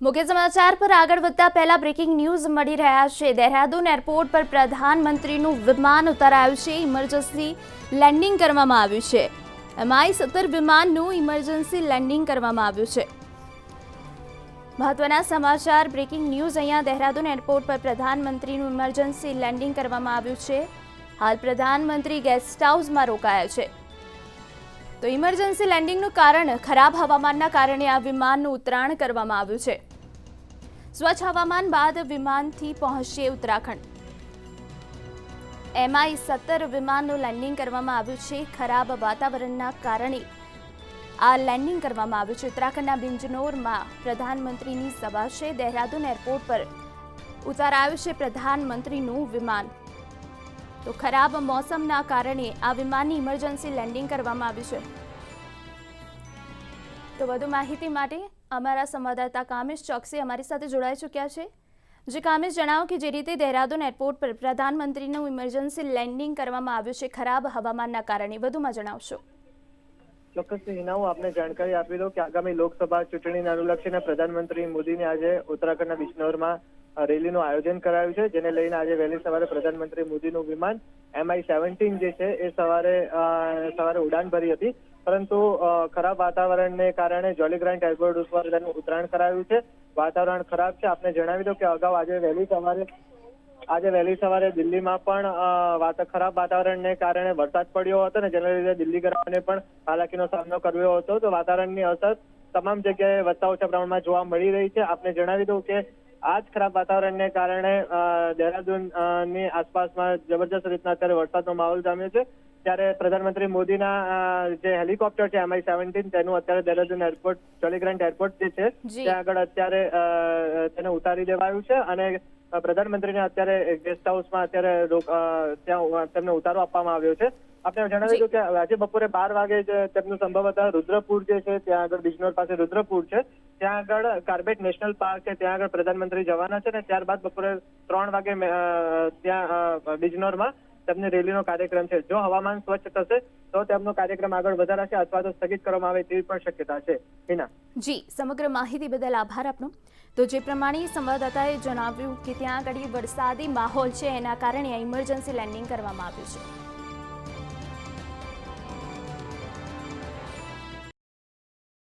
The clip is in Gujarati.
मुख्य समाचार पर आगे વધતા પહેલા બ્રેકિંગ ન્યૂઝ મળી રહ્યા છે। દેહરાદૂન એરપોર્ટ પર પ્રધાનમંત્રીનું વિમાન ઉતરાયું છે। ઇમરજન્સી લેન્ડિંગ કરવામાં આવ્યું છે। MI-17 વિમાનનું ઇમરજન્સી લેન્ડિંગ કરવામાં આવ્યું છે। મહત્વના સમાચાર બ્રેકિંગ ન્યૂઝ અહીંયા દેહરાદૂન એરપોર્ટ પર પ્રધાનમંત્રીનું ઇમરજન્સી લેન્ડિંગ કરવામાં આવ્યું છે। હાલ પ્રધાનમંત્રી ગેસ્ટ હાઉસમાં રોકાયા છે। તો ઇમરજન્સી લેન્ડિંગનું કારણ ખરાબ હવામાનના કારણે આ વિમાનનું ઉતરાણ કરવામાં આવ્યું છે। સ્વચ્છ હવામાન બાદ વિમાનથી પહોંચશે ઉત્તરાખંડ। MI-17 વિમાનનું લેન્ડિંગ કરવામાં આવ્યું છે। ખરાબ વાતાવરણના કારણે આ લેન્ડિંગ કરવામાં આવ્યું છે। ઉત્તરાખંડના બિંજનોરમાં પ્રધાનમંત્રીની સભા છે। દેહરાદૂન એરપોર્ટ પર ઉતારાયું છે પ્રધાનમંત્રીનું વિમાન। તો ખરાબ મોસમના કારણે આ વિમાનની ઇમરજન્સી લેન્ડિંગ કરવામાં આવ્યું છે। તો વધુ માહિતી માટે અમારા સંવાદદાતા કામેશ ચોકસી અમારી સાથે જોડાઈ ચૂક્યા છે। જે કામેશ, જણાવો કે જે રીતે દેહરાદૂન એરપોર્ટ પર પ્રધાનમંત્રીનું ઇમરજન્સી લેન્ડિંગ કરવામાં આવ્યું છે ખરાબ હવામાનના કારણે, વધુમાં જણાવશો। ચોક્કસથી હિના, હું આપને જાણકારી આપી દઉં કે આગામી લોકસભા ચૂંટણીને અનુલક્ષીને પ્રધાનમંત્રી મોદીને આજે ઉત્તરાખંડના બિજનૌરમાં રેલીનું આયોજન કરાયું છે, જેને લઈને આજે વહેલી સવારે પ્રધાનમંત્રી મોદીનું વિમાન MI-17 જે છે એ સવારે ઉડાન ભરી હતી, પરંતુ ખરાબ વાતાવરણને કારણે જોલી ગ્રાન્ટ એરપોર્ટ ઉપર તેનું ઉતરાણ કરાયું છે। વાતાવરણ ખરાબ છે। આપને જણાવી દઉં કે અગાઉ આજે વહેલી સવારે દિલ્હીમાં પણ ખરાબ વાતાવરણને કારણે વરસાદ પડ્યો હતો ને જેના લીધે દિલ્હીગરાઓને પણ હાલાકીનો સામનો કરવો હતો। તો વાતાવરણની અસર તમામ જગ્યાએ વધતા ઓછા પ્રમાણમાં જોવા મળી રહી છે। આપને જણાવી દઉં કે આ જ ખરાબ વાતાવરણને કારણે દેહરાદૂનની આસપાસમાં જબરજસ્ત રીતના અત્યારે વરસાદનો માહોલ જામ્યો છે। ત્યારે પ્રધાનમંત્રી મોદીના જે હેલિકોપ્ટર છે MI-17 તેનું અત્યારે દેહરાદૂન એરપોર્ટ જોલી ગ્રાન્ટ એરપોર્ટ જે છે ત્યાં આગળ અત્યારે તેને ઉતારી દેવાયું છે અને પ્રધાનમંત્રીને અત્યારે ગેસ્ટ હાઉસમાં અત્યારે ત્યાં તેમને ઉતારો આપવામાં આવ્યો છે। આપણે જણાવી દઉં કે આજે બપોરે 12 વાગે તેમનું સંભવતઃ રુદ્રપુર જે છે ત્યાં આગળ બિજનૌર પાસે રુદ્રપુર છે ત્યાં આગળ કાર્બેટ નેશનલ પાર્ક છે ત્યાં આગળ પ્રધાનમંત્રી જવાના છે ને ત્યારબાદ બપોરે 3 વાગે ત્યાં બિજનૌરમાં તેમની રેલીનો કાર્યક્રમ છે। જો હવામાન સ્વચ્છ થશે તો તેમનો કાર્યક્રમ આગળ વધારાશે અથવા તો સ્થગિત કરવામાં આવે તેવી પણ શક્યતા છે। હિના જી, સમગ્ર માહિતી બદલ આભાર આપનો। તો જે પ્રમાણે સંવાદદાતાએ જણાવ્યું કે ત્યાં આગળ વરસાદી માહોલ છે એના કારણે ઇમરજન્સી લેન્ડિંગ કરવામાં આવ્યું છે।